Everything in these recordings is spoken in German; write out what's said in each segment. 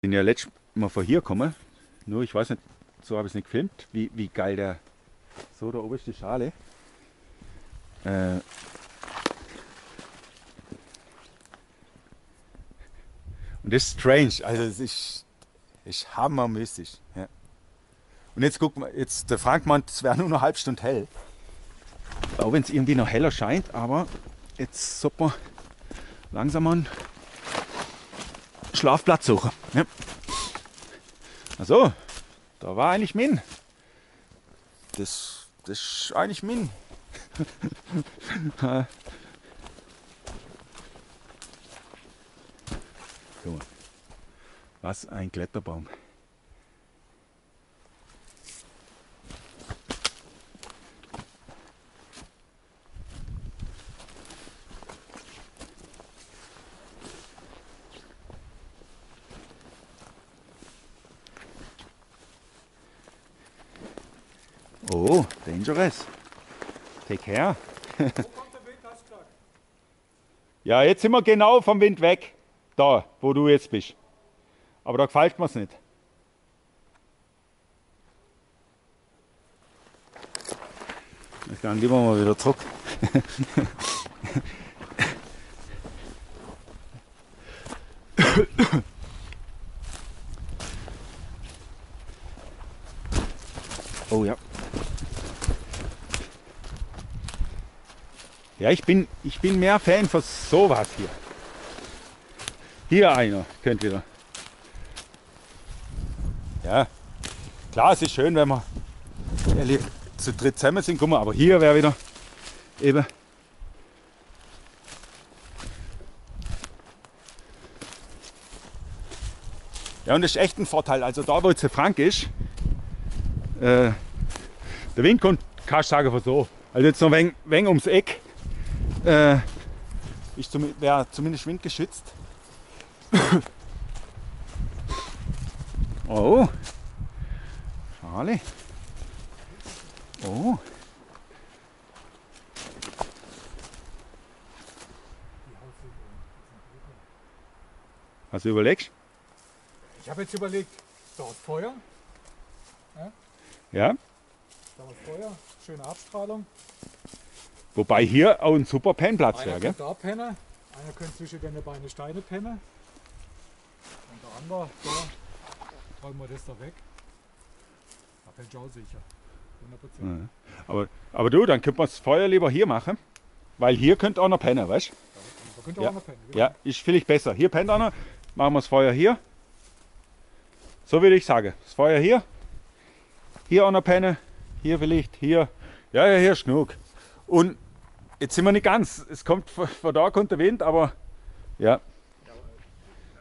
Bin ja letztes Mal von hier gekommen, nur ich weiß nicht, so habe ich es nicht gefilmt, wie geil der, so da oben ist die Schale. Und das ist strange, also es ist hammermäßig. Ja. Und jetzt guck mal, jetzt der Frank meint, es wäre nur eine halbe Stunde hell. Auch wenn es irgendwie noch heller scheint, aber jetzt sollte man langsam einen Schlafplatz suchen. Ja. Also, da war eigentlich Min. Das ist eigentlich Min. Guck mal, was ein Kletterbaum. Oh, dangerous. Take care. Wo kommt der Wind, hast du gesagt? Ja, jetzt sind wir genau vom Wind weg. Da, wo du jetzt bist. Aber da gefällt mir's nicht. Ich kann lieber mal wieder zurück. Oh ja. Ja, ich bin mehr Fan von sowas hier. Hier einer, könnt ihr. Ja, klar, es ist schön, wenn wir ehrlich zu dritt zusammen sind, guck mal, aber hier wäre wieder eben. Ja, und das ist echt ein Vorteil. Also da, wo jetzt der Frank ist, der Wind kommt, kannst du sagen, von so. Also jetzt noch ein wenig ums Eck. Wäre zumindest windgeschützt. Oh, Schale. Oh. Hast du überlegt? Ich habe jetzt überlegt, dort Feuer. Ja. Dort Feuer, schöne Abstrahlung. Wobei hier auch ein super Pennplatz wäre, Einer gell? könnte da pennen, einer könnte zwischen den beiden Steine pennen. Und der andere, da, räumen wir das da weg. Da pennt auch sicher. 100%. Ja. Aber du, dann könnte man das Feuer lieber hier machen, weil hier könnte auch noch pennen, weißt Da könnte Ja. auch noch pennen. du? Ja, ist vielleicht besser. Hier pennt einer, machen wir das Feuer hier. So würde ich sagen. Das Feuer hier. Hier auch noch pennen. Hier vielleicht, hier. Ja, hier ist genug. Und jetzt sind wir nicht ganz. Es kommt von da kommt der Wind, aber ja.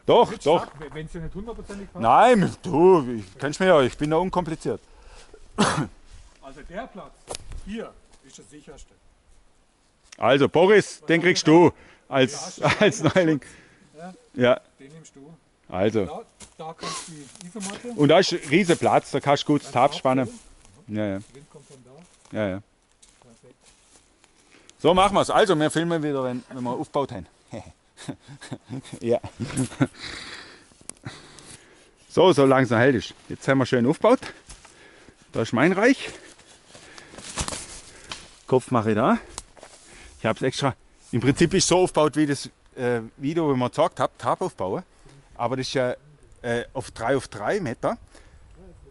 Doch, Nicht doch. stark, wenn es dir nicht hundertprozentig passt. Nein, du, kennst mich ja, ich bin da unkompliziert. Also der Platz hier ist das sicherste. Also Boris, den kriegst du als Neuling. Ja, Ja, den nimmst du. also. Da kannst du die Isomatte. Und da ist ein riesen Platz, da kannst du gut das Tab spannen. Ja, ja, Der Wind kommt von da. ja, ja. Perfekt. So machen wir es. Also, wir filmen wieder, wenn wir aufgebaut haben. Ja. So, solange es noch hell ist. Jetzt haben wir schön aufgebaut. Da ist mein Reich. Kopf mache ich da. Ich habe es extra. Im Prinzip ist es so aufgebaut, wie das Video, wo man gesagt habe, Tab aufbauen. Aber das ist ja auf 3 auf 3 Meter,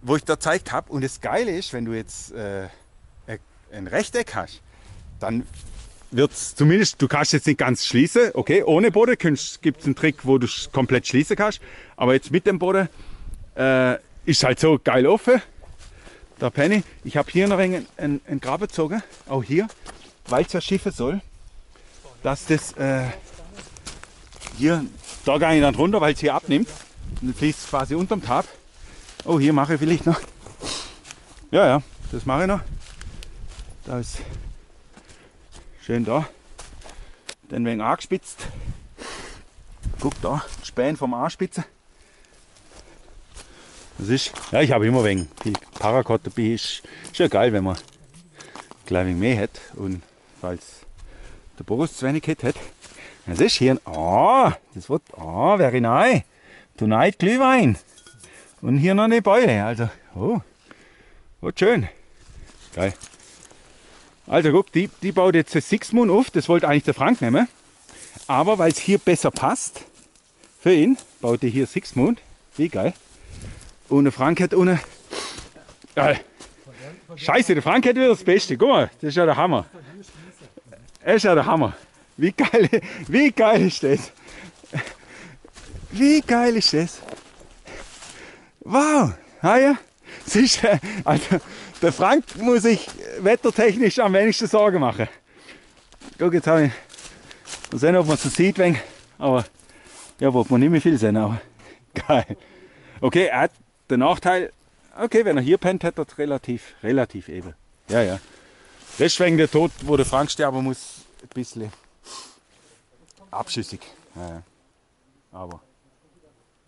wo ich da gezeigt habe. Und das Geile ist, wenn du jetzt ein Rechteck hast, dann wird es zumindest, du kannst jetzt nicht ganz schließen, okay, ohne Boden gibt es einen Trick, wo du es komplett schließen kannst. Aber jetzt mit dem Boden ist halt so geil offen. Da Penny, ich habe hier noch einen Graben gezogen, auch hier, weil es ja schiffen soll, dass das hier, da gehe ich dann runter, weil es hier abnimmt. Und dann fließt es quasi unterm Tab. Oh, hier mache ich vielleicht noch. Ja, ja, das mache ich noch. Da ist schön da. Den wegen angespitzt. Guck da, Spähen vom Anspitzen. Das ist, ja, ich habe immer wegen viel Paracord dabei. Ist ja geil, wenn man gleich wegen mehr hat. Und falls der Boris zu wenig hat. Das ist hier ein, das wird, very nice. Tonight Glühwein. Und hier noch eine Beule. Also, oh, schön. Geil. Also guck, die baut jetzt das Sixmoon auf. Das wollte eigentlich der Frank nehmen. Aber weil es hier besser passt, für ihn, baut er hier Sixmoon. Wie geil. Und der Frank hat ohne... Scheiße, der Frank hat wieder das Beste. Guck mal, das ist ja der Hammer. Das ist ja der Hammer. Wie geil ist das? Wie geil ist das? Wow! Ja. Siehst du, also, der Frank muss sich wettertechnisch am wenigsten Sorgen machen. Guck, jetzt habe ich... Mal sehen, ob man es so sieht, wenn. Aber ja, wollte man nicht mehr viel sehen, aber geil. Okay, er hat den Nachteil, okay, wenn er hier pennt, hat er es relativ eben. Ja. Deswegen der Tod, wo der Frank sterben muss, ein bisschen abschüssig. Ja. Aber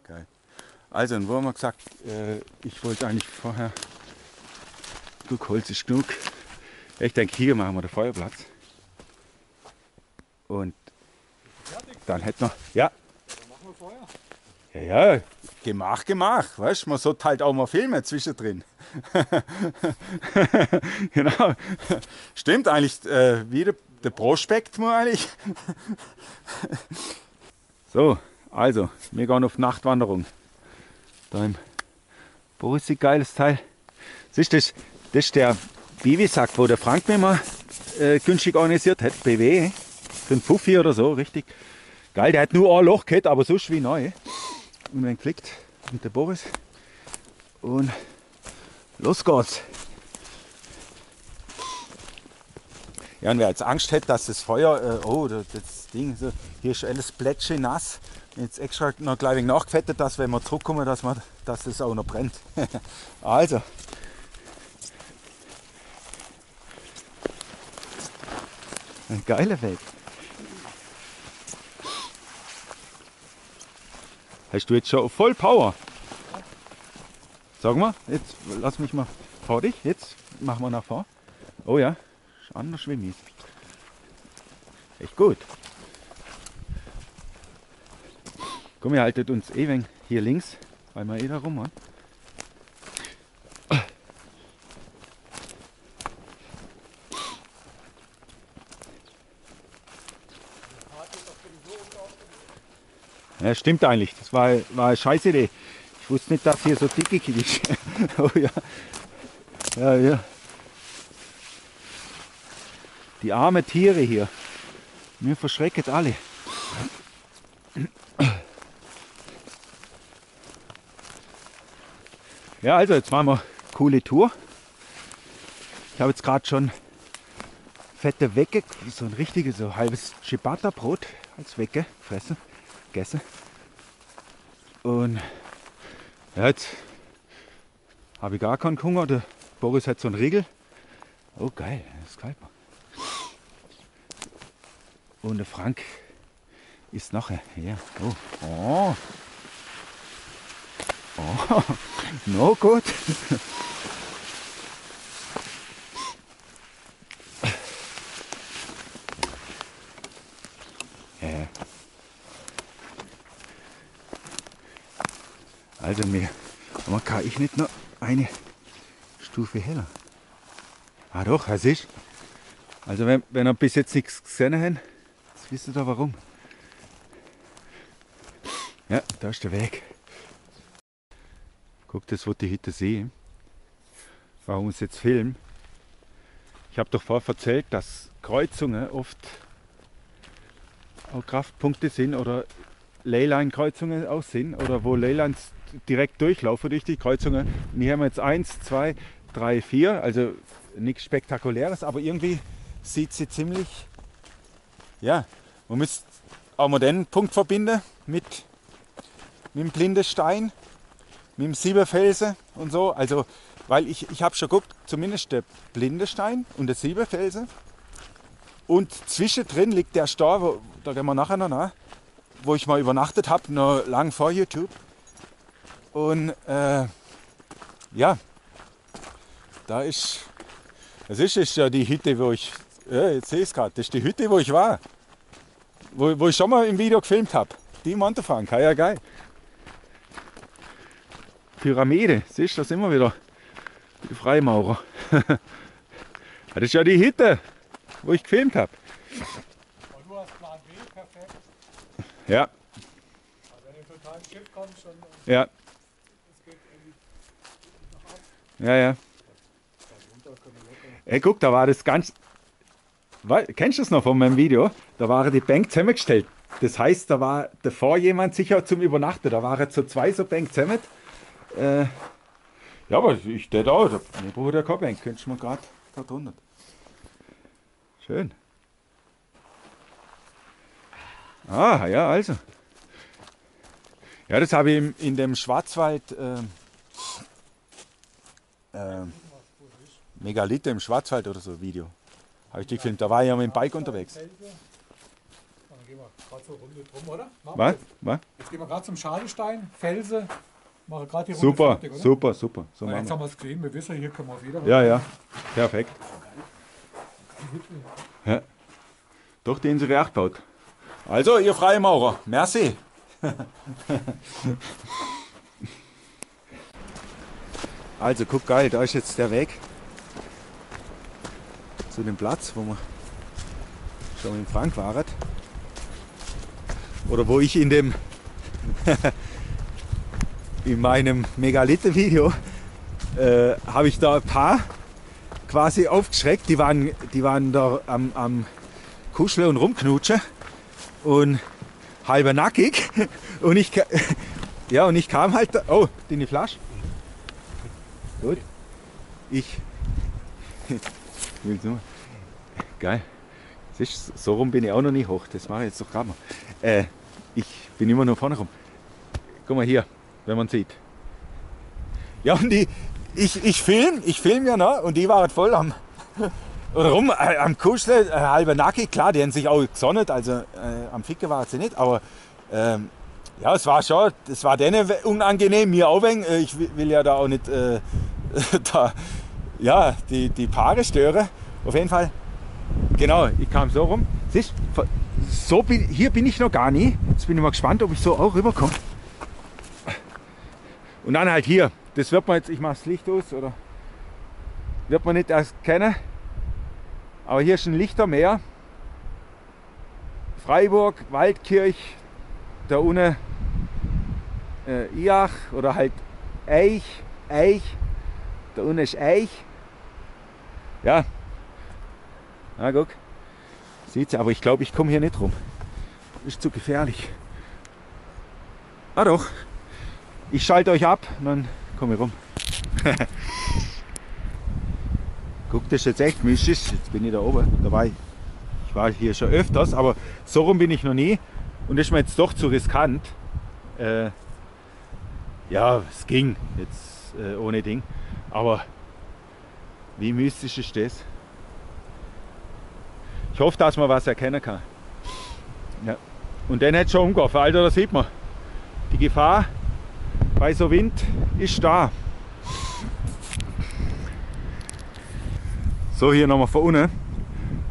geil. Also, dann haben wir gesagt, ich wollte eigentlich vorher, guck, Holz ist genug. Ich denke, hier machen wir den Feuerplatz. Und dann hätten wir, ja. Dann machen wir Feuer. Ja, Gemach. Weißt du, man sollte halt auch mal filmen zwischendrin. Genau. Stimmt eigentlich, wie der Prospekt mal eigentlich. So, also, wir gehen auf Nachtwanderung. Da im Boris, geiles Teil. Siehst du, das ist der Biwisack, wo der Frank mir mal günstig organisiert hat. BW, für einen Puffi oder so, richtig. Geil, der hat nur ein Loch gehabt, aber sonst wie neu. Und wenn fliegt mit der Boris. Und los geht's. Ja, und wer jetzt Angst hätte, dass das Feuer, das Ding, so, hier ist alles plätschig nass. Jetzt extra noch gleich wenig nachgefettet, dass wenn wir zurückkommen, dass es auch noch brennt. Also. Ein geiler Weg. Hast du jetzt schon voll Power? Sag mal, jetzt lass mich mal vor dich. Jetzt machen wir nach vorne. Oh ja, ist anders wie mies. Echt gut. Komm, ihr haltet uns wenig hier links, weil wir da rum haben. Ja, stimmt eigentlich. Das war eine scheiß Idee. Ich wusste nicht, dass hier so dickig ist. Oh ja. Ja. Die armen Tiere hier. Mir verschrecken alle. Ja, also jetzt machen wir eine coole Tour. Ich habe jetzt gerade schon fette Wecke, so ein richtiges, so halbes Ciabatta-Brot als Wecke fressen. Gegessen. Und ja, jetzt habe ich gar keinen Hunger. Der Boris hat so einen Riegel. Oh geil, das ist geil. Und der Frank ist nachher. Ja. Oh. No gut. Ja. Also aber kann ich nicht noch eine Stufe heller? Ah doch, das ist. Also wenn ihr bis jetzt nichts gesehen habt, jetzt wisst ihr da warum. Ja, da ist der Weg. Guck, das wollte ich heute sehen. Warum ich es jetzt filmen? Ich habe doch vorher erzählt, dass Kreuzungen oft auch Kraftpunkte sind oder Leyline-Kreuzungen auch sind oder wo Leylines direkt durchlaufen durch die Kreuzungen. Und hier haben wir jetzt 1, 2, 3, 4, also nichts Spektakuläres, aber irgendwie sieht sie ziemlich, ja, man muss auch mal den Punkt verbinden mit dem Blindestein, mit dem Siebenfelsen und so, also weil ich habe schon geguckt, zumindest der Blindestein und der Siebenfelsen und zwischendrin liegt der Star, da gehen wir nachher noch nach, wo ich mal übernachtet habe, noch lang vor YouTube. Und ja, das ist ja die Hütte, wo ich, jetzt sehe ich es gerade, das ist die Hütte, wo ich war. Wo ich schon mal im Video gefilmt habe. Die im Monte Frank, ja geil. Pyramide. Siehst du, da sind wir wieder. Die Freimaurer. Das ist ja die Hütte, wo ich gefilmt habe. Und du hast Plan B, perfekt. Ja, Also wenn du in ein totales Schiff kommst und ja, es geht irgendwie noch ab, ja, ja. darunter können wir locker. Ey, guck, da war das ganz... Kennst du das noch von meinem Video? Da waren die Bänke zusammengestellt. Das heißt, da war davor jemand sicher zum Übernachten. Da waren so zwei so Bänke zusammen. Ja, aber ich stehe da. Ich brauche ja keine Bank. Könntest du mir gerade da drunter. Schön. Ah, ja, also. Ja, das habe ich in dem Schwarzwald... Megalithe im Schwarzwald oder so Video. Habe ich die gefilmt. Da war ich ja mit dem Bike unterwegs. Dann gehen wir gerade so eine Runde drum, oder? Machen wir Was? jetzt. Was? Jetzt gehen wir gerade zum Schadenstein, Felsen, machen gerade die Runde Super, fertig, oder? super, super. So Weil machen jetzt wir. haben wir es gesehen, wir wissen, hier können wir wieder. Ja, ja. Perfekt. Ja. Doch die Insel auch gebaut. Also, ihr Freimaurer, merci. Also, guck geil, da ist jetzt der Weg zu dem Platz, wo wir schon in Frank waren. Oder wo ich in dem in meinem Megalithe-Video habe ich da ein paar quasi aufgeschreckt. Die waren da am Kuscheln und rumknutschen und halber nackig. Und ich kam halt da. Oh, die Flasche. Gut. Willst du mal? Geil. Siehst, so rum bin ich auch noch nie hoch. Das mache ich jetzt doch gerade mal. Ich bin immer nur vorne rum. Guck mal hier, wenn man sieht. Ja, und ich film ja noch und die waren voll am Kuscheln, halber nackig. Klar, die haben sich auch gesonnt, also am Ficken war sie nicht, aber ja, es war denen unangenehm, mir auch wegen. Ich will ja da auch nicht die Paare stören. Auf jeden Fall, genau, ich kam so rum. Siehst, hier bin ich noch gar nie. Jetzt bin ich mal gespannt, ob ich so auch rüberkomme. Und dann halt hier. Das wird man jetzt, ich mache das Licht aus, oder wird man nicht erst kennen. Aber hier ist ein Lichtermeer. Freiburg, Waldkirch, da unten Iach oder halt Eich. Da unten ist Eich. Ja. Na guck. Sieht's, aber ich glaube, ich komme hier nicht rum. Ist zu gefährlich. Ah doch. Ich schalte euch ab und dann komme ich rum. Guck, das ist jetzt echt mystisch. Jetzt bin ich da oben. Ich war hier schon öfters, aber so rum bin ich noch nie. Und das ist mir jetzt doch zu riskant. Ja, es ging jetzt ohne Ding. Aber wie mystisch ist das? Ich hoffe, dass man was erkennen kann. Ja. Und dann hätte schon umgeworfen. Alter, da sieht man. Die Gefahr bei so Wind ist da. So, hier nochmal von unten.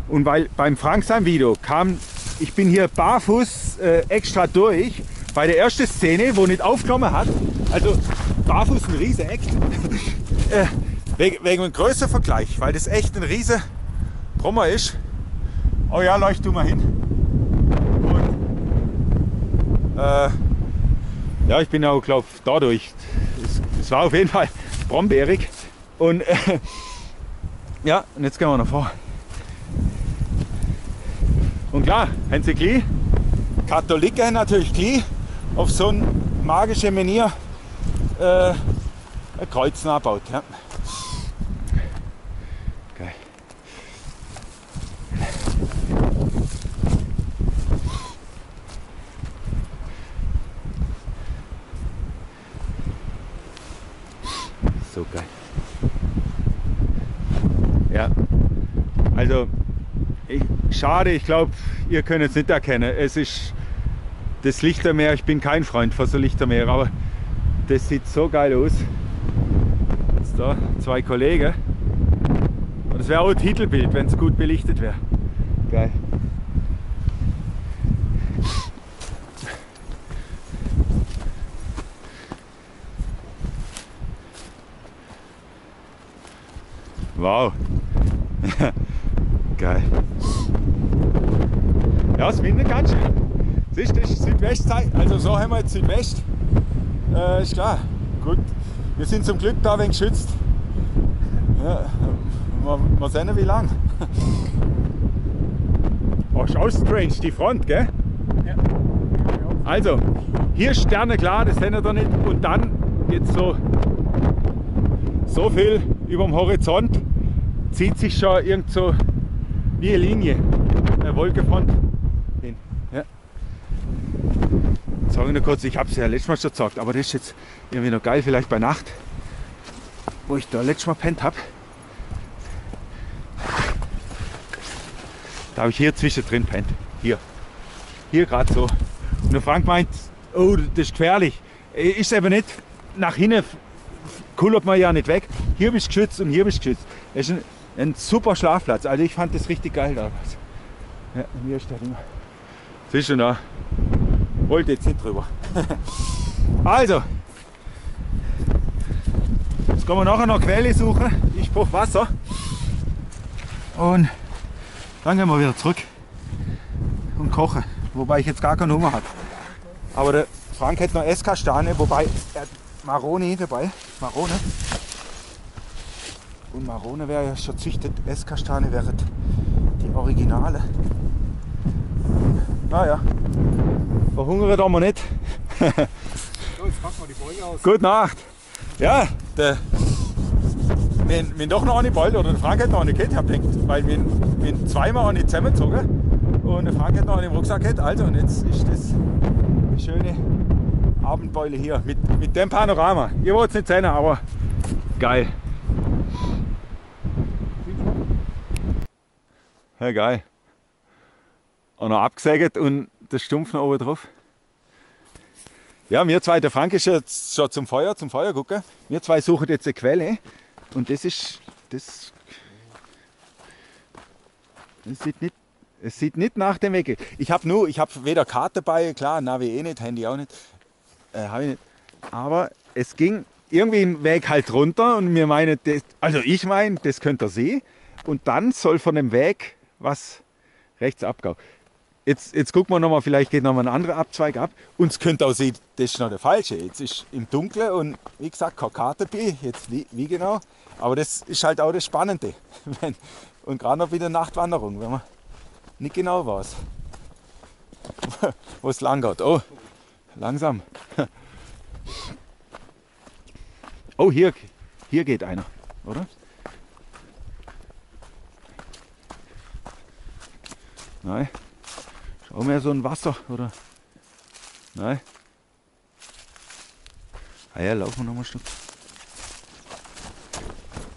Und weil beim Frank sein Video ich bin hier barfuß extra durch, bei der ersten Szene, wo nicht aufgenommen hat, also barfuß ein riesen Eck, wegen einem größeren Vergleich, weil das echt ein riesen Brummer ist. Oh ja, leucht du mal hin. Und ja, ich bin auch, glaube ich, dadurch, es war auf jeden Fall brombeerig. Und ja, und jetzt gehen wir noch vor. Und klar, haben sie gleich, Katholiken haben natürlich gleich auf so eine magische Manier ein Kreuz nachgebaut. Ja. Geil. So geil. Ja, also schade, ich glaube, ihr könnt es nicht erkennen. Es ist das Lichtermeer, ich bin kein Freund von so Lichtermeer, aber das sieht so geil aus. Jetzt da zwei Kollegen. Und das wäre auch ein Titelbild, wenn es gut belichtet wäre. Geil. Wow. Geil. Ja, es windet ganz schön. Siehst du, das ist Südwestzeit. Also so haben wir jetzt Südwest. Ist klar. Gut. Wir sind zum Glück da ein wenig geschützt. Ja, mal sehen wie lang. Oh, ist auch strange, die Front, gell? Ja. Also, hier Sterne klar, das sehen wir da nicht. Und dann jetzt so viel über dem Horizont, zieht sich schon irgend so wie eine Linie, eine Wolkenfront hin. Ja. Sag ich noch kurz, ich habe es ja letztes Mal schon gesagt, aber das ist jetzt irgendwie noch geil, vielleicht bei Nacht, wo ich da letztes Mal pennt habe. Da habe ich hier zwischendrin pennt. Hier gerade so. Und der Frank meint, oh, das ist gefährlich. Ist aber nicht. Nach hinten kullert man ja nicht weg. Hier bist du geschützt und hier bist du geschützt. Das ist ein super Schlafplatz. Also ich fand das richtig geil da. Ja, und hier steht immer. Siehst du da? Wollte jetzt nicht drüber. Also. Jetzt gehen wir nachher noch Quelle suchen. Ich brauche Wasser. Und dann gehen wir wieder zurück und kochen. Wobei ich jetzt gar keinen Hunger habe. Aber der Frank hat noch Esskastanie, wobei er hat Maroni dabei. Marone. Und Marone wäre ja schon züchtet. Esskastanie wäre die Originale. Naja, verhungern tun wir nicht. So, jetzt packen wir die Beule aus. Gute Nacht. Ja, wir doch noch eine Beule, oder der Frank hat noch eine gehabt, ich hab gedacht, weil wir zweimal eine zusammengezogen und der Frank hat noch eine im Rucksack gehabt. Also, und jetzt ist das eine schöne Abendbeule hier mit dem Panorama. Ihr wollt es nicht sehen, aber geil. Ja, geil. Und noch abgesägt und das Stumpf noch oben drauf. Ja, wir zwei, der Frank ist jetzt schon zum Feuer gucken. Wir zwei suchen jetzt eine Quelle und das sieht nicht nach dem Weg. Ich habe weder Karte dabei, klar, Navi eh nicht, Handy auch nicht, habe ich nicht. Aber es ging irgendwie ein Weg halt runter und wir meinen, das könnte der See und dann soll von dem Weg was rechts abgehen. Jetzt gucken wir nochmal, vielleicht geht nochmal ein anderer Abzweig ab. Und es könnte auch sein, das ist noch der falsche. Jetzt ist im Dunkeln und wie gesagt, keine Karte bei, jetzt wie genau. Aber das ist halt auch das Spannende. Und gerade noch bei der Nachtwanderung, wenn man nicht genau weiß, wo es lang geht. Oh, langsam. Oh, hier geht einer, oder? Nein. Schau mehr so ein Wasser, oder? Nein. Ah ja, laufen wir noch mal ein Stück.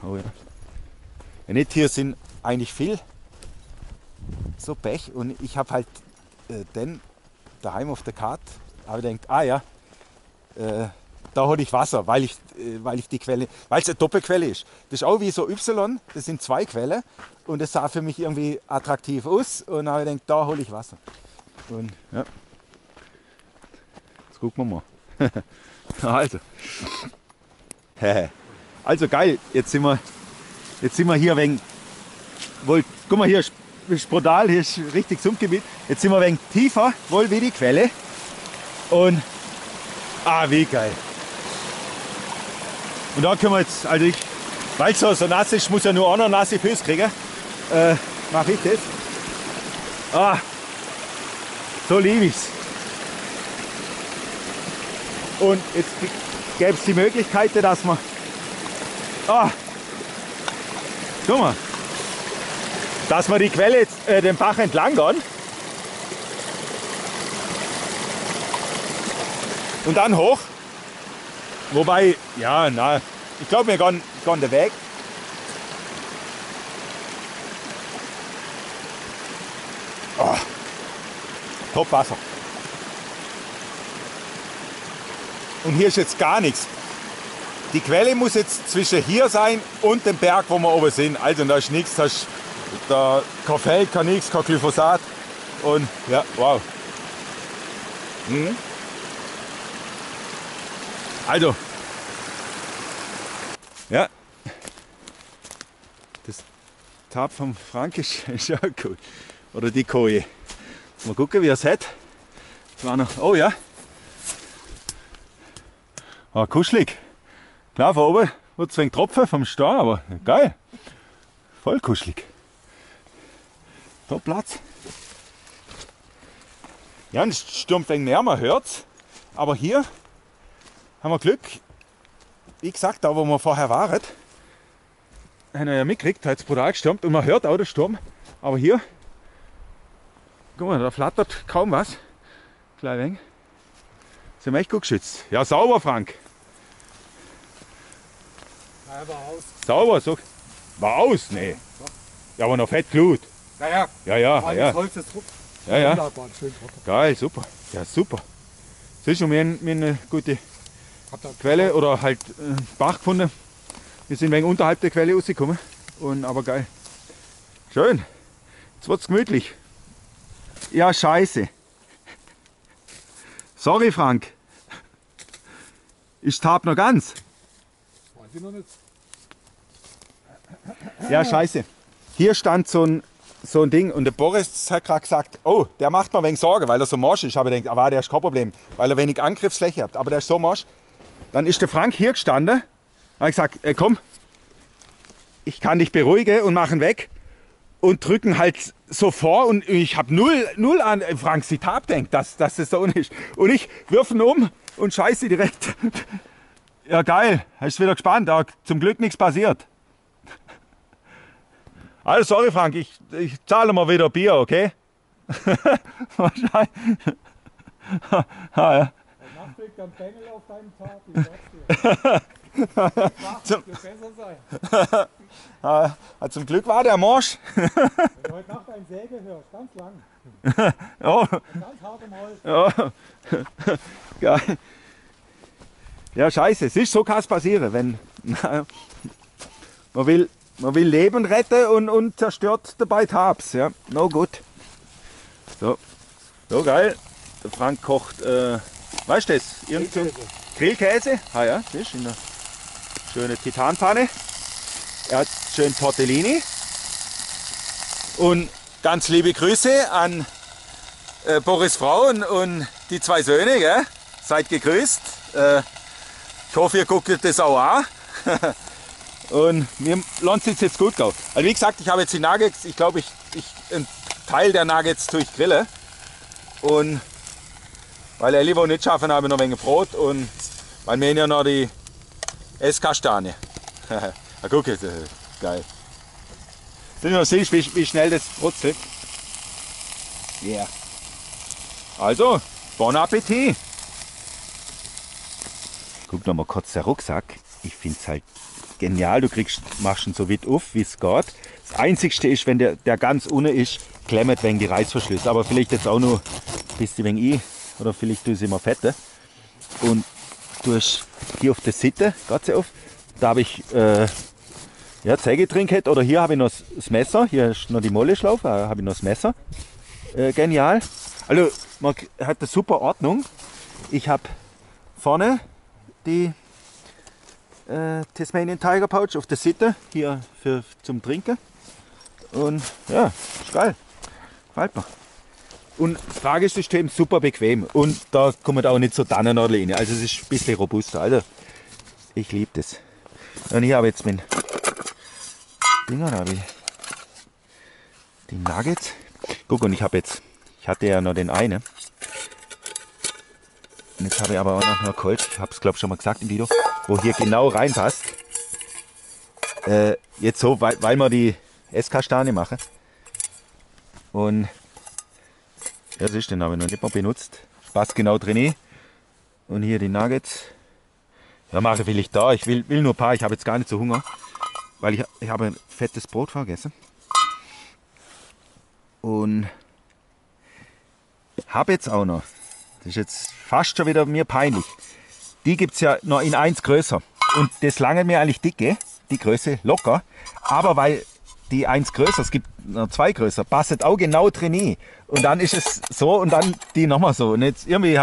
Oh ja. Ja, nicht hier sind eigentlich viel so Pech und ich habe halt den daheim auf der Karte, aber ich denke, ah ja, da hole ich Wasser, weil ich die Quelle, weil es eine Doppelquelle ist. Das ist auch wie so Y, das sind zwei Quellen und das sah für mich irgendwie attraktiv aus und dann habe ich gedacht, da hole ich Wasser. Und ja, jetzt gucken wir mal. Also geil, jetzt sind wir hier wegen, guck mal, hier ist brutal, hier ist richtig Sumpfgebiet. Jetzt sind wir wegen tiefer, wohl wie die Quelle und wie geil. Und da können wir jetzt, also weil es so nass ist, muss ja nur einer nasse Füße kriegen, mache ich das. So liebe ich's. Und jetzt gäbe es die Möglichkeit, dass man, guck mal, dass wir die Quelle jetzt, den Bach entlang gehen und dann hoch. Wobei, ja, ich glaube, wir gehen den Weg. Top Wasser. Und hier ist jetzt gar nichts. Die Quelle muss jetzt zwischen hier sein und dem Berg, wo wir oben sind. Also da ist nichts, da kein Feld, kein nichts, kein Glyphosat. Und ja, wow. Also, ja. Tab vom Frank ist ja cool. Oder die Koje. Mal gucken, wie er es hat. Das war noch, oh ja. Ah, kuschelig. Klar, von oben wird es ein wenig tropfen vom Star, aber geil. Voll kuschelig. Top Platz. Ja, es stürmt ein wenig mehr, man hört es. Aber hier haben wir Glück. Wie gesagt, da wo wir vorher waren, haben wir ja mitgekriegt, hat es brutal gestürmt und man hört auch den Sturm. Aber hier, guck mal, da flattert kaum was. Klein wenig. Sind wir echt gut geschützt. Ja, sauber, Frank. Ja, war aus. Sauber, so. War aus? Nee. Ja, aber noch fett Glut. Naja, Ja, ja, war ja. das Holz ist Ja, ja. wunderbar, schön trocken. Geil, super. Ja, super. Siehst du, wir haben eine gute Habt ihr Quelle oder halt Bach gefunden. Wir sind wegen unterhalb der Quelle rausgekommen. Aber geil. Schön. Jetzt wird's gemütlich. Ja, scheiße. Sorry, Frank. Ich tab noch ganz. weiß ich noch nicht. Ja, scheiße. Hier stand so ein Ding und der Boris hat gerade gesagt, oh, der macht mir ein wenig Sorge, weil er so morsch ist. Ich habe gedacht, aber der ist kein Problem, weil er wenig Angriffsfläche hat. Aber der ist so morsch. Dann ist der Frank hier gestanden. Da habe ich gesagt, komm, ich kann dich beruhigen und machen weg. Und drücken halt so vor und ich habe null an Frank Zitat denkt, dass das so ist. Und ich würfe ihn um und scheiße direkt. Ja geil, ist wieder gespannt, aber zum Glück nichts passiert. Also sorry Frank, ich zahle mal wieder Bier, okay? Wahrscheinlich. Ja. Der Nacht liegt am Bengel auf deinem Tag, ich sag's dir. Zum, Wird besser sein. zum Glück war der morsch. Wenn du heute Nacht ein Säge hörst, ganz lang, Ja, ganz hart im Holz. ja. Geil. Ja, scheiße, es ist so kann es passieren, wenn man will Leben retten und zerstört dabei Tabs. Ja, no gut. So geil. Der Frank kocht, weißt du das? Irgend so Grillkäse. Ah ja, das ist in der schönen Titanpfanne. Er hat schön Tortellini. Und ganz liebe Grüße an Boris Frau und die zwei Söhne. Gell? Seid gegrüßt. Ich hoffe, ihr guckt das auch an. Und mir lohnt es jetzt gut gehen. Also wie gesagt, ich habe jetzt die Nuggets. Ich glaube, einen Teil der Nuggets tue ich grillen. Und weil Elli wo nicht schaffen, habe ich noch ein wenig Brot. Und weil wir haben ja noch die Esskastanie. Na guck jetzt, geil. Du siehst, wie schnell das brutzelt. Yeah. Also, bon Appetit. Guck noch mal kurz der Rucksack. Ich finde es halt genial. Du machst ihn so weit auf, wie es geht. Das Einzigste ist, wenn der ganz unten ist, klemmt wegen die Reißverschlüsse. Aber vielleicht jetzt auch nur ein bisschen wenig oder vielleicht tue ich es immer fette. Und du hast hier auf der Seite, geht sie auf, da habe ich Zeige drin gehabt. Oder hier habe ich noch das Messer. Hier ist noch die Molleschlaufe, da habe ich noch das Messer. Genial. Also man hat eine super Ordnung. Ich habe vorne die Tasmanian Tiger Pouch auf der Seite, hier zum Trinken. Und ja, ist geil. Gefällt mir. Und das Tragesystem super bequem. Und da kommt auch nicht so Tannennadel rein. Also es ist ein bisschen robuster. Also ich liebe das. Und ich habe jetzt mein Dinger, da habe ich die Nuggets. Guck, und ich hatte ja noch den einen. Und jetzt habe ich aber auch noch geholt. Ich habe es glaube ich schon mal gesagt im Video, wo hier genau reinpasst. Jetzt so, weil wir die Esskastanie machen. Und ja, das ist den habe ich noch nicht mal benutzt. Passt genau drin. Und hier die Nuggets. Ja, mache vielleicht da. Ich will nur ein paar. Ich habe jetzt gar nicht so Hunger. Weil ich habe ein fettes Brot vergessen. Und habe jetzt auch noch. Das ist jetzt fast schon wieder mir peinlich. Die gibt es ja noch in 1 größer. Und das lange mir eigentlich dicke. Die Größe locker. Aber weil die 1 größer, es gibt noch 2 größer, passt auch genau drin. Und dann ist es so und dann die nochmal so. Und jetzt irgendwie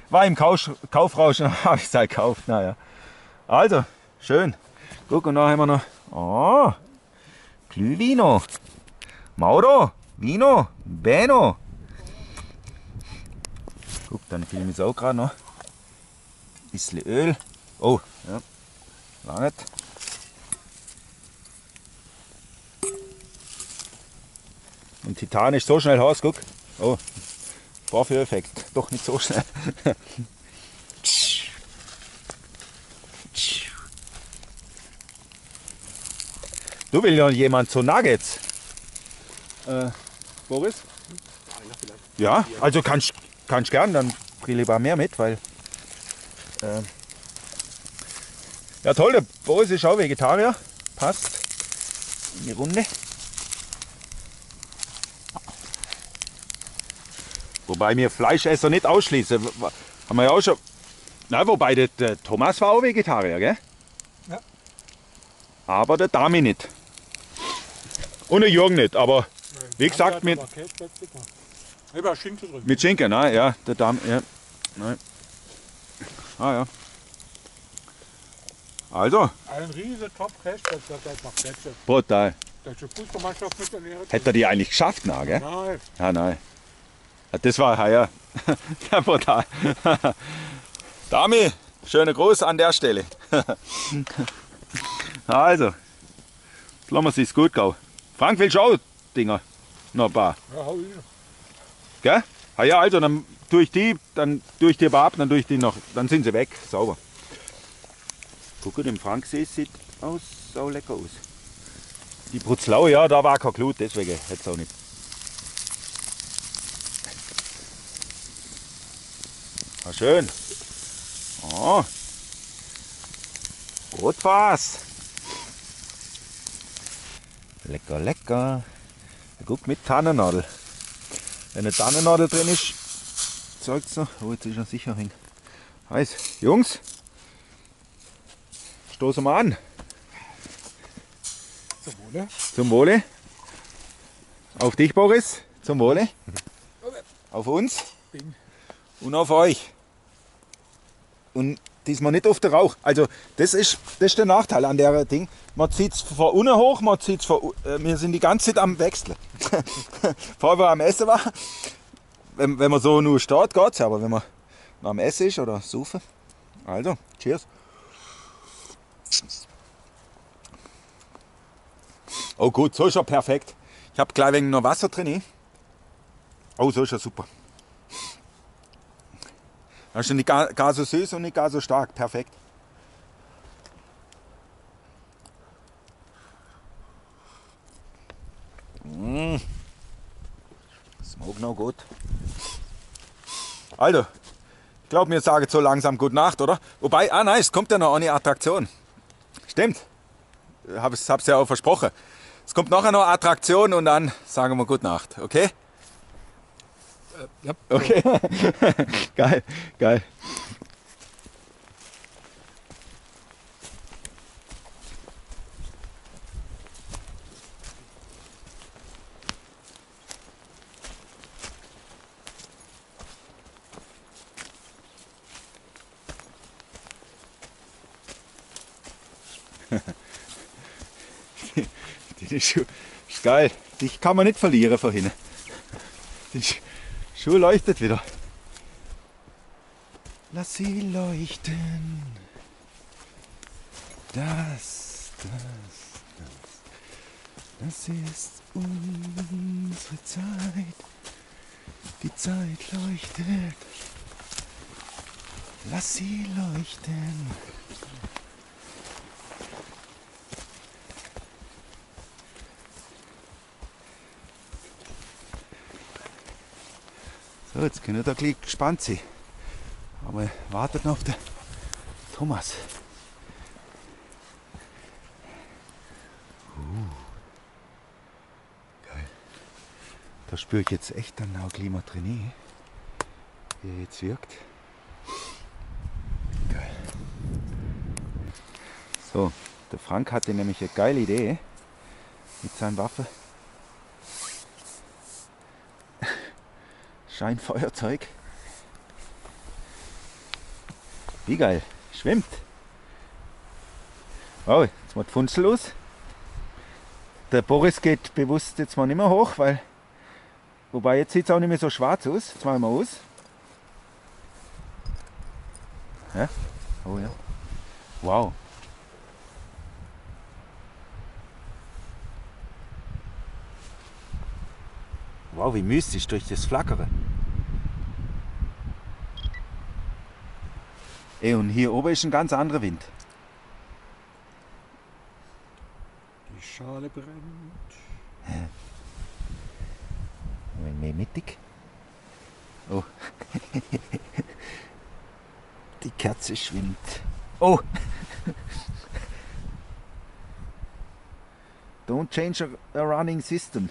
war im Kaufrausch und habe ich es halt gekauft. Naja. Also, schön. Guck, und da haben wir noch. Oh, Glühvino. Mauro, Vino, Beno. Guck, dann filme ich es auch gerade noch. Bisschen Öl. Oh, ja, lang nicht. Und Titan ist so schnell heiß, guck. Oh, Vorführeffekt. Doch nicht so schnell. Du willst ja jemand zu Nuggets. Boris? Ja, also kannst gern, dann bring lieber mehr mit, weil. Ja toll, der Boris ist auch Vegetarier. Passt in die Runde. Wobei wir Fleischesser nicht ausschließen. Haben wir ja auch schon. Na, wobei der Thomas war auch Vegetarier, gell? Ja. Aber der Dami nicht. Und der Jürgen nicht, aber wie gesagt, mit Schinken drin. mit Schinken, nein, ja, der Dami, ja. Nein. Ah ja. Also, Ein riesen Top-Cashback, das macht Plätze. brutal. Deutsche Fußballmannschaft mit der Lehre. Hätte er die eigentlich geschafft, na, gell? Nein. Ja, nein. Ja, das war ja, ja brutal. Dami, schöne Gruß an der Stelle. Also, lassen wir es sich gut gehen. Frank will schon Dinger. Noch ein paar. Ja, hau ihn. Gell? Ah ja, also dann tue ich die aber ab, dann tue ich die noch, dann sind sie weg, sauber. Guck, dem Franksee sieht aus, so lecker aus. Die Brutzlau, ja, da war kein Glut, deswegen hätte es auch nicht. Ah, schön. Oh. Rotfass. Lecker, lecker. Guck, mit Tannennadel. Wenn eine Tannennadel drin ist, zeigt es noch. Oh, jetzt ist er sicher hin. Heiß. Jungs, stoßen wir an. Zum Wohle. Zum Wohle. Auf dich, Boris. Zum Wohle. Auf uns. Bing. Und auf euch. Und diesmal nicht auf den Rauch. Also das ist der Nachteil an der Ding. Man zieht es von unten hoch, man zieht es von, wir sind die ganze Zeit am Wechseln. Vorher, wo am Essen war, wenn man so nur steht, geht es, aber wenn man noch am Essen ist oder saufen. Also, cheers. Oh gut, so ist er perfekt. Ich habe gleich wegen noch Wasser drin. Oh, so ist er super. Das ist nicht gar so süß und nicht gar so stark. Perfekt. Smoke noch gut. Also, ich glaube, wir sagen so langsam Gute Nacht, oder? Wobei, nein, es kommt ja noch eine Attraktion. Stimmt. Hab's ja auch versprochen. Es kommt nachher noch eine Attraktion und dann sagen wir Gute Nacht, okay? Ja. Okay. Geil, geil. Die Schuhe ist geil. Dich kann man nicht verlieren vorhin. Die Schuhe leuchtet wieder. Lass sie leuchten. Das ist unsere Zeit. Die Zeit leuchtet. Lass sie leuchten. So, jetzt können wir da gleich gespannt sein. Aber wartet noch auf den Thomas. Geil. Da spüre ich jetzt echt dann auch Klima drin, wie er jetzt wirkt. Geil. So, der Frank hatte nämlich eine geile Idee mit seinen Waffen. Scheinfeuerzeug. Wie geil. Schwimmt. Oh, jetzt macht Funzel los. Der Boris geht bewusst jetzt mal nicht mehr hoch, weil. Wobei jetzt sieht es auch nicht mehr so schwarz aus. Jetzt machen wir aus. Ja? Oh ja. Wow. Wow, wie mystisch durch das Flackern. Ey, und hier oben ist ein ganz anderer Wind. Die Schale brennt. Mehr mittig. Oh. Die Kerze schwimmt. Oh! Don't change a running system.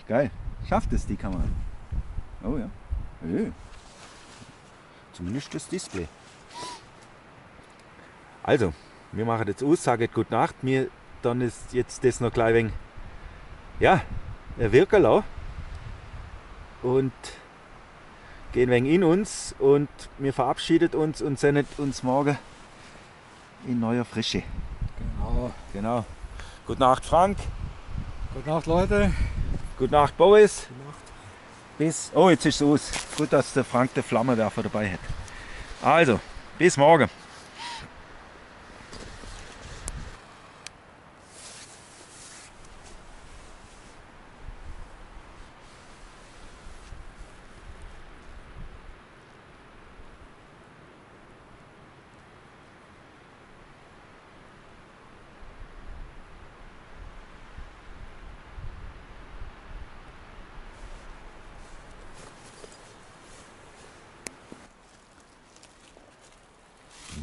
Geil. Schafft es die Kamera? Oh ja. Zumindest das Display. Also, wir machen jetzt aus, sagen gute Nacht. Wir dann ist jetzt das noch gleich ein wenig, ja, wirken lassen. Und gehen ein wenig in uns und wir verabschieden uns und sehen uns morgen in neuer Frische. Genau. Gute Nacht, Frank. Gute Nacht, Leute. Gute Nacht, Boris. Gute Nacht. Bis. Oh, jetzt ist es aus. Gut, dass der Frank den Flammenwerfer dabei hat. Also, bis morgen.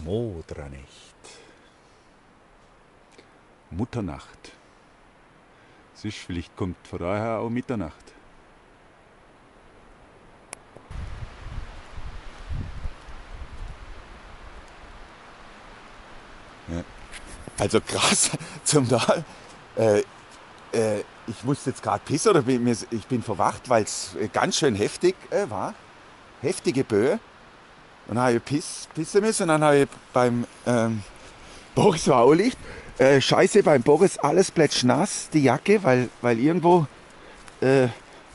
Modernacht. Mutternacht. Es ist, vielleicht kommt von daher auch Mitternacht. Ja. Also krass, zum Teil. Ich musste jetzt gerade pissen oder ich bin verwacht, weil es ganz schön heftig war. Heftige Böe. Und dann habe ich pissen müssen und dann habe ich beim Boris war auch Licht. Scheiße, beim Boris alles plätschnass, die Jacke, weil irgendwo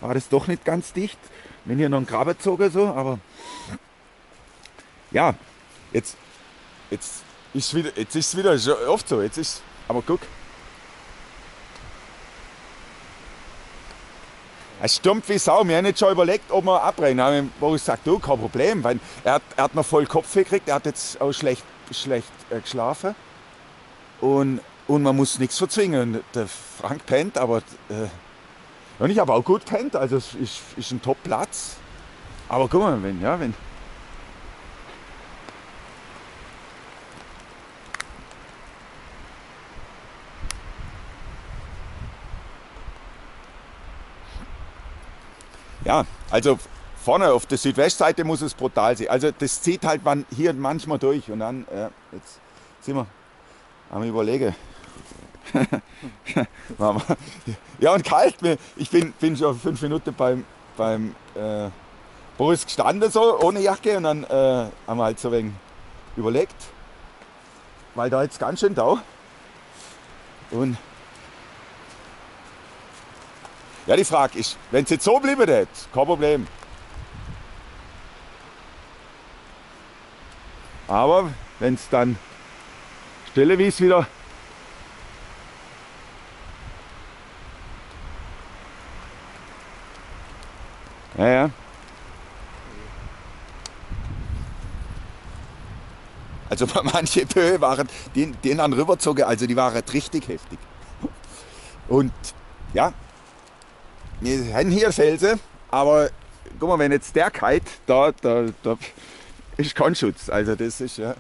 war das doch nicht ganz dicht. Wenn hier noch ein Graben gezogen so, aber ja, jetzt ist es wieder schon oft so. Jetzt ist, aber guck. Es stimmt wie Sau. Wir haben jetzt schon überlegt, ob wir abbrechen. Aber Boris sagt, du, kein Problem, weil er hat noch voll Kopf gekriegt, er hat jetzt auch schlecht geschlafen. Und man muss nichts verzwingen. Und der Frank pennt, aber und ich habe auch gut pennt, also es ist ein Top-Platz. Aber guck mal, wenn. Ja, also vorne auf der Südwestseite muss es brutal sein. Also das zieht halt hier manchmal durch und dann, jetzt sind wir am Überlegen. Ja, und kalt. Ich bin schon 5 Minuten beim Boris gestanden, so ohne Jacke, und dann haben wir halt so ein wenig überlegt, weil da jetzt ganz schön da. Und ja, die Frage ist, wenn es jetzt so bleiben hätte, kein Problem. Aber wenn es dann stille wie es wieder ja. Also manche Böe waren, die dann rübergezogen, also die waren richtig heftig. Und ja, wir haben hier Felsen, aber guck mal, wenn jetzt der kalt, da ist kein Schutz. Also das ist ja.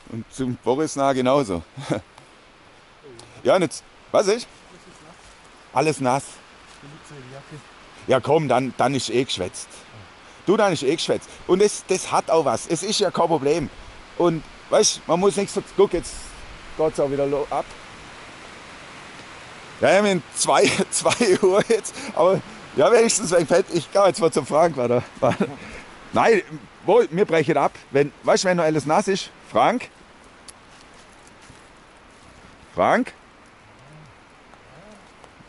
Und zum Boris nah genauso. Ja, und jetzt, was ist? Alles nass. Ja komm, dann ist eh geschwätzt. Du, dann ist eh geschwätzt. Und das hat auch was. Es ist ja kein Problem. Und weißt, man muss nichts dazu. Guck, jetzt geht es auch wieder ab. Ja, wir haben 2 Uhr jetzt, aber ja, wenigstens wegen Fett. Ich gehe jetzt mal zum Frank weiter. Nein, wir brechen ab. Wenn noch alles nass ist, Frank, Frank?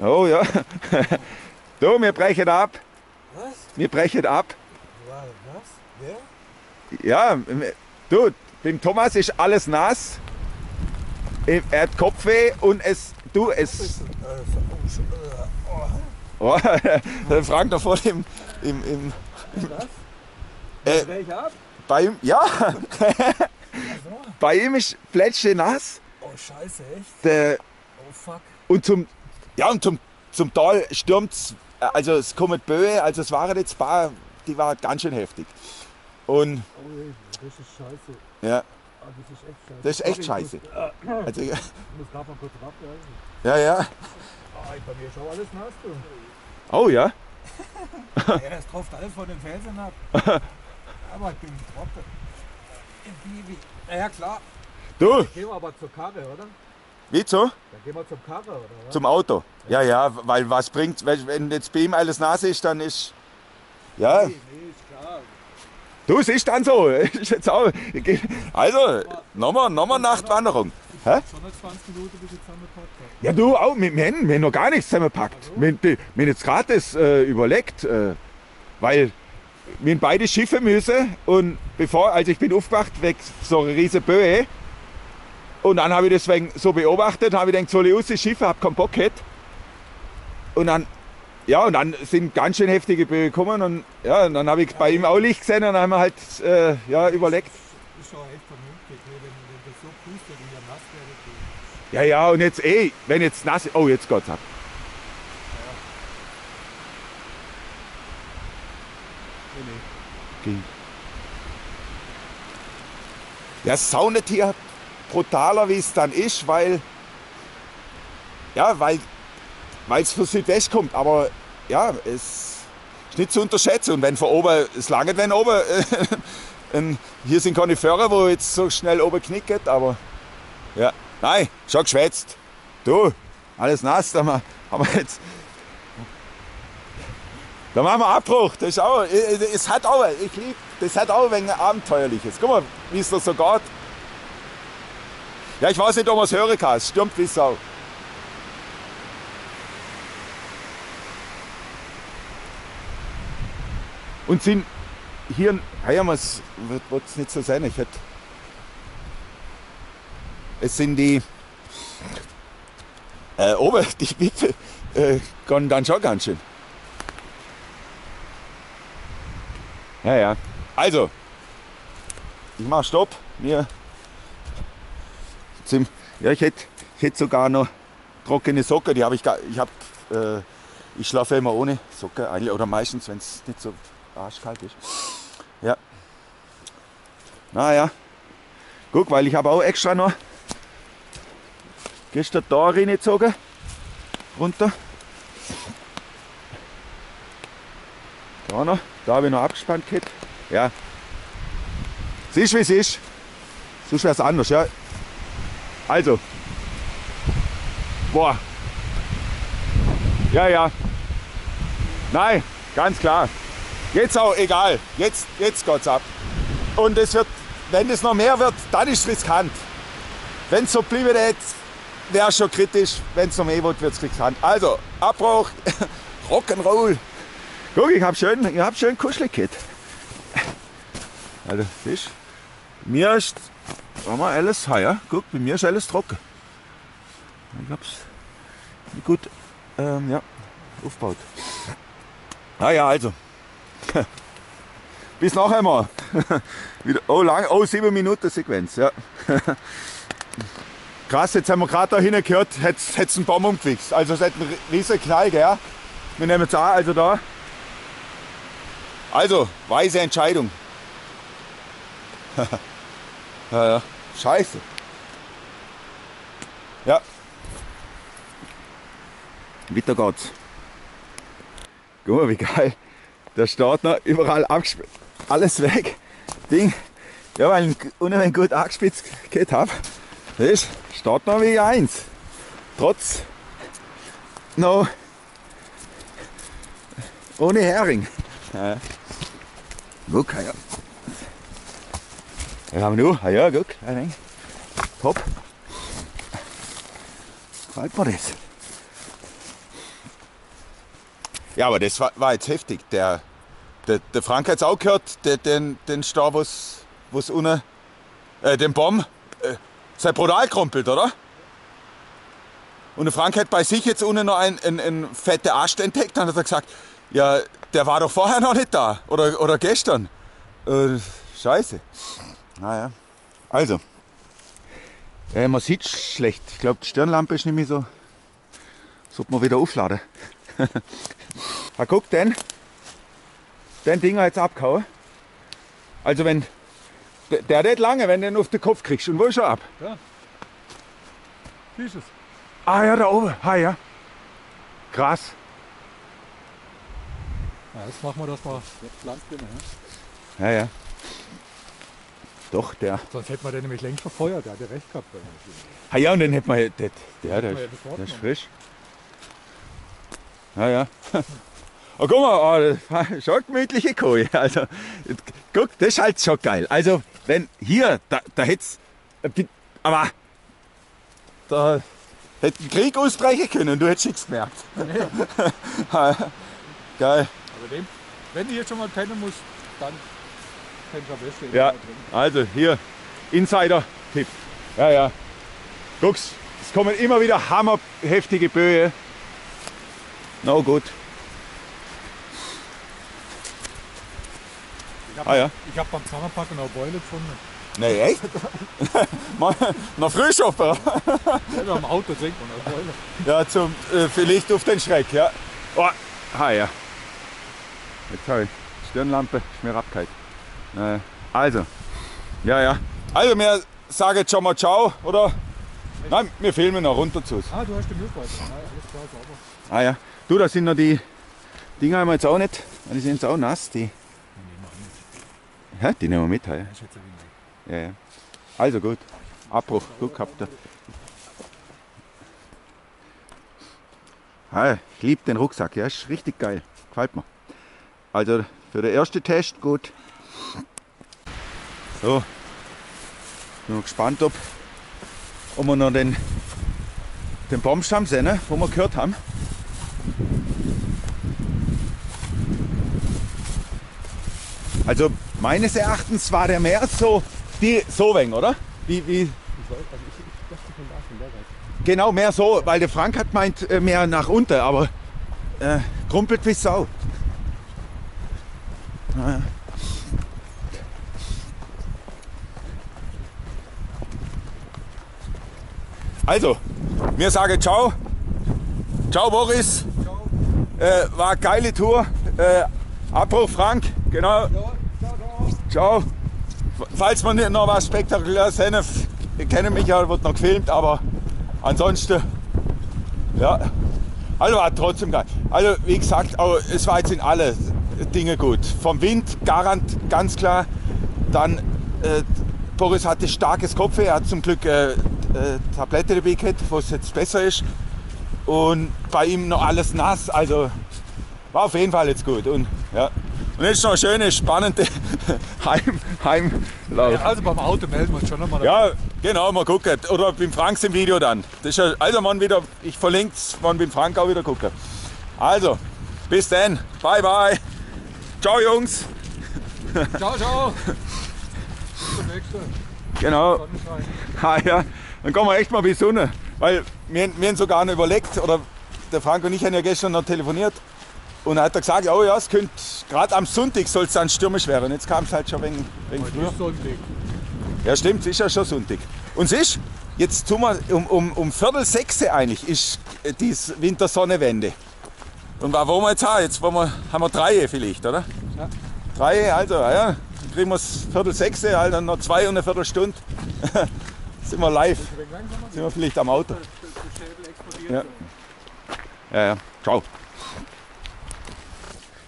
Oh ja. Du, wir brechen ab. Was? Wir brechen ab. Was? Wer? Ja, du, dem Thomas ist alles nass. Er hat Kopfweh und Oh, der Frank da vor dem. Was? Welche ab? Bei ihm, ja, Also. bei ihm ist Plätschchen nass. Oh, scheiße, echt? Der, Oh, fuck. und zum Tal stürmt's, also es kommen Böe, also es waren jetzt ein paar, die waren ganz schön heftig. Und Oh, das ist scheiße. ja, Ah, das ist echt scheiße. das ist echt scheiße. Also, Ich muss gerade mal kurz abwerfen. ja, ja. Ah, bei mir ist auch alles nass, du. Oh ja. Ja, das tropft alles von den Felsen ab. Aber ich bin trocken. Ja, klar. Du, Dann gehen wir aber zur Karre, oder? wie so? Dann gehen wir zur Karre, oder? Was? Zum Auto. Ja, ja, weil was bringt, wenn jetzt bei ihm alles nass ist, dann ist. Ja, Nee, ist klar. du, es ist dann so. Ist jetzt auch, also, nochmal Nachtwanderung. Hä? Schon noch 20 Minuten bis jetzt haben wir Podcast. Ja, du auch, wir haben noch gar nichts zusammengepackt. Wir haben jetzt gerade das überlegt, weil wir beide Schiffe müssen und also ich bin aufgewacht wegen so einer riesen Böe und dann habe ich deswegen so beobachtet, habe ich gedacht, soll ich raus, Schiffe, habe keinen Bock gehabt. Und dann, ja, und dann sind ganz schön heftige Böe gekommen und ja, und dann habe ich bei ihm auch Licht gesehen und dann haben wir halt ja, überlegt. Das ist schon echt vernünftig, ne? Wenn das so pustet und ihr nass werdet. Ja, ja, und jetzt wenn jetzt nass, oh, jetzt geht's ab. Okay. Ja, es saunet hier brutaler, wie es dann ist, weil es von Südwest kommt. Aber ja, es ist nicht zu unterschätzen. Und wenn von oben, es langt, wenn oben, hier sind keine Föhrer, wo jetzt so schnell oben knickt, aber ja, nein, schon geschwätzt. Du, alles nass, da haben wir jetzt. Da machen wir Abbruch. Das ist auch, es hat auch, ich liebe, das hat auch ein wenig Abenteuerliches. Guck mal, wie es da so geht. Ja, ich weiß nicht, ob man es hören kann. Es stürmt wie Sau. Und sind hier, es wird es nicht so sein. Es sind die, oben, die Wipfel gehen dann schon ganz schön. Ja, ja. Also, ich mache Stopp. Ich hätte sogar noch trockene Socken. Die habe ich schlafe immer ohne Socken eigentlich, oder meistens, wenn es nicht so arschkalt ist. Ja. Naja. Guck, weil ich habe auch extra noch gestern da reingezogen. Runter. Da noch. Da habe ich noch abgespannt gehabt. Ja. Es ist wie es ist. Sonst wäre es anders, ja. Also. Boah. Ja, ja. Nein, ganz klar. Jetzt auch egal. Jetzt geht's ab. Und es wird, wenn es noch mehr wird, dann ist es riskant. Wenn es so bleiben jetzt, wäre es schon kritisch. Wenn es noch mehr wird, wird es riskant. Also, Abbruch. Rock'n'Roll. Guck, ich hab schön kuschelig gehabt. Also, siehst du? Mir ist alles heuer. Guck, bei mir ist alles trocken. Ich hab's gut ja, aufgebaut. Naja, also. Bis nachher mal. Oh, 7 Minuten Sequenz. Ja. Krass, jetzt haben wir gerade da hinten gehört, hätte es einen Baum umgewichst. Also es hat einen riesen Knall, gell? Wir nehmen jetzt auch, also da. Also, weise Entscheidung. Ja, scheiße. Ja. Weiter geht's. Guck mal, wie geil. Der steht noch überall abgespielt. Alles weg. Ding. Ja, weil ich ihn unheimlich gut angespitzt geht habe. Das steht noch wie eins. Trotz noch ohne Hering. Ja. Guck, ja. Ja, haben wir nur. Ja, guck. Top. Halt mal das. Ja, aber das war jetzt heftig. Der Frank hat es auch gehört, den Star, was unten, den Baum, sei brutal krumpelt, oder? Und der Frank hat bei sich jetzt unten noch einen fetten Ast entdeckt. Dann hat er gesagt, ja, der war doch vorher noch nicht da. Oder gestern. Scheiße. Naja. Also. Man sieht schlecht. Ich glaube, die Stirnlampe ist nicht mehr so. Sollte man wieder aufladen. Guck, den Ding jetzt abgehauen. Also wenn. Der nicht lange, wenn du den auf den Kopf kriegst. Und wo ist er ab? Ja. Wie ist es? Ah ja, da oben. Ah ja. Krass. Ja, jetzt machen wir das mal Land drin. Ja, ja. Doch, der. Sonst hätten wir den nämlich längst verfeuert, der hat ja recht gehabt. Ah ja, und den hätten wir. Der ist frisch. Ja, ja. Oh, guck mal, das war schon eine gemütliche Kohle. Also, guck, das ist halt schon geil. Also, wenn hier, da hätte es. Aber. Da hätte ein Krieg ausbrechen können, du hättest nichts gemerkt. Nee. Geil. Aber wenn du jetzt schon mal pennen musst, dann pennst du am besten. Ja, also hier, Insider-Tipp. Ja, ja. Guck's, es kommen immer wieder hammerheftige Böe. No gut. Ich hab beim Zusammenpacken noch eine Beule gefunden. Nee, echt? Noch Frühschopper. Ja, am Auto trinkt man eine Beule. Ja, vielleicht auf den Schreck, ja. Oh, ja. Jetzt habe ich Stirnlampe, ist mir abgehalten. Also, ja. Also, wir sagen jetzt schon mal ciao, oder? Nein, wir filmen noch runter zu. Ah, du hast den Müllbeutel. Alles klar, sauber. Ah ja. Du, da sind noch die Dinger haben wir jetzt auch nicht. Die sind jetzt auch nass. Die nehmen wir mit. Ja. Ja. Also gut. Abbruch. Gut gehabt. Ich liebe den Rucksack. Ja, ist richtig geil. Gefällt mir. Also für den ersten Test gut. So. Bin noch gespannt, ob wir noch den Baumstamm sehen, ne, wo wir gehört haben. Also meines Erachtens war der mehr so wenig, oder? Wie? Ich dachte von da von der Seite. Genau, mehr so, weil der Frank hat meint mehr nach unten, aber krumpelt wie Sau. Naja. Also, wir sagen ciao. Ciao Boris. Ciao. War eine geile Tour. Abbruch Frank, genau. Ciao. Falls wir nicht noch was Spektakuläres sehen, kennen mich ja, wird noch gefilmt, aber ansonsten, ja. Also war trotzdem geil. Also wie gesagt, es war jetzt in alle Dinge gut. Vom Wind ganz klar. Dann Boris hatte starkes Kopfweh, er hat zum Glück Tablette dabei gehabt, was jetzt besser ist. Und bei ihm noch alles nass, also war auf jeden Fall jetzt gut. Und jetzt noch eine schöne, spannende Heimlauf. Ja, also beim Auto melden wir uns schon nochmal. Ja, genau, mal gucken. Oder beim Frank im Video dann. Das ist ja, also man wieder, ich verlinke es, man beim Frank auch wieder gucken. Also, bis dann. Bye, bye. Ciao, Jungs. Ciao. Bis zum nächsten. Genau. Sonnenschein. Ah, ja. Dann kommen wir echt mal bis Sonne. Weil wir haben sogar noch überlegt, oder der Frank und ich haben ja gestern noch telefoniert. Und er hat gesagt, oh ja, es könnte, gerade am Sonntag soll es dann stürmisch werden. Jetzt kam es halt schon wegen früher. Ist Sonntag. Ja stimmt, es ist ja schon Sonntag. Und es ist, jetzt tun wir um 5:45 eigentlich, ist die Wintersonnenwende. Und wo wir jetzt haben? Jetzt haben wir 3 vielleicht, oder? Ja. 3, also ja, dann kriegen wir es 5:45, halt dann noch 2 und eine Viertelstunde. Sind wir live, sind wir vielleicht am Auto. Ja, ciao.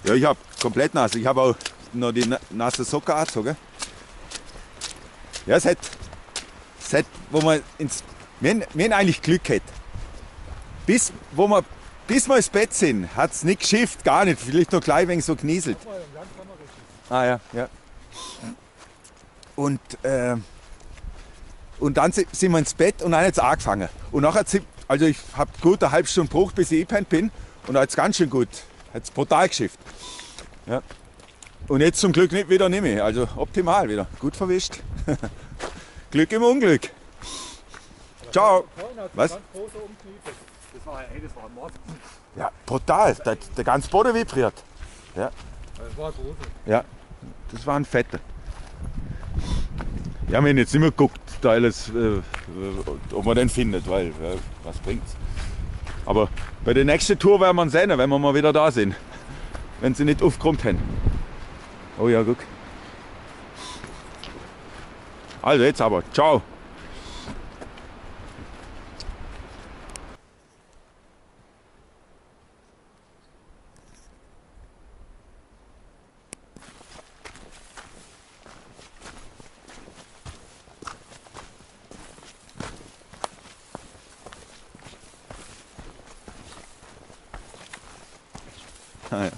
Ja, ich habe komplett nass. Ich habe auch noch die nasse Socke angezogen. Ja, wo wir haben eigentlich Glück gehabt. Bis wir ins Bett sind, hat es nicht geschifft, gar nicht. Vielleicht noch gleich wegen so genieselt. Ah ja. Und dann sind wir ins Bett und dann hat es angefangen. Und nachher also ich habe gut eine halbe Stunde gebraucht, bis ich eingepennt bin. Und hat es ganz schön gut, hat es brutal geschifft. Ja. Und jetzt zum Glück wieder nicht mehr, also optimal wieder, gut verwischt. Glück im Unglück. Ciao. Was? Das war ein Mord. Ja, brutal, der ganze Boden vibriert. Ja. Das war groß. Ja, das war ein Fetter. Ja, wir haben jetzt nicht mehr geguckt, da alles, ob man den findet, weil, was bringt's. Aber bei der nächsten Tour werden wir ihn sehen, wenn wir mal wieder da sind. Wenn sie nicht aufgeräumt haben. Oh ja, guck. Also jetzt aber, ciao. Ah, ja.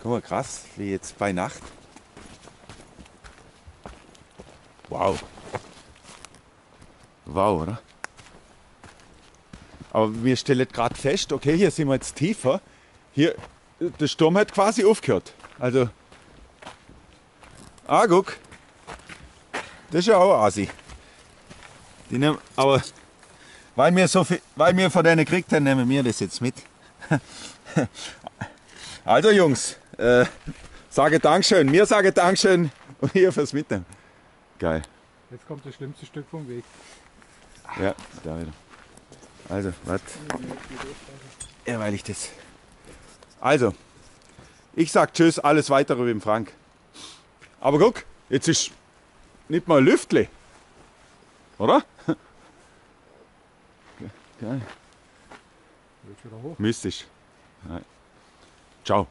Guck mal, krass, wie jetzt bei Nacht. Wow. Wow, oder? Aber wir stellen gerade fest, okay, hier sind wir jetzt tiefer. Hier, der Sturm hat quasi aufgehört. Also, guck. Das ist ja auch Asi. Die nehmen, aber weil wir von denen gekriegt haben, nehmen wir das jetzt mit. Also Jungs, sage Dankeschön, mir sage Dankeschön und ihr fürs Mitnehmen. Geil. Jetzt kommt das schlimmste Stück vom Weg. Ja, da wieder. Also, was? Ja, weil ich das. Also, ich sag Tschüss, alles weitere wie im Frank. Aber guck, jetzt ist nicht mal ein Lüftli. Oder? Geil. Willst du wieder hoch? Mystisch. Nein. Ciao.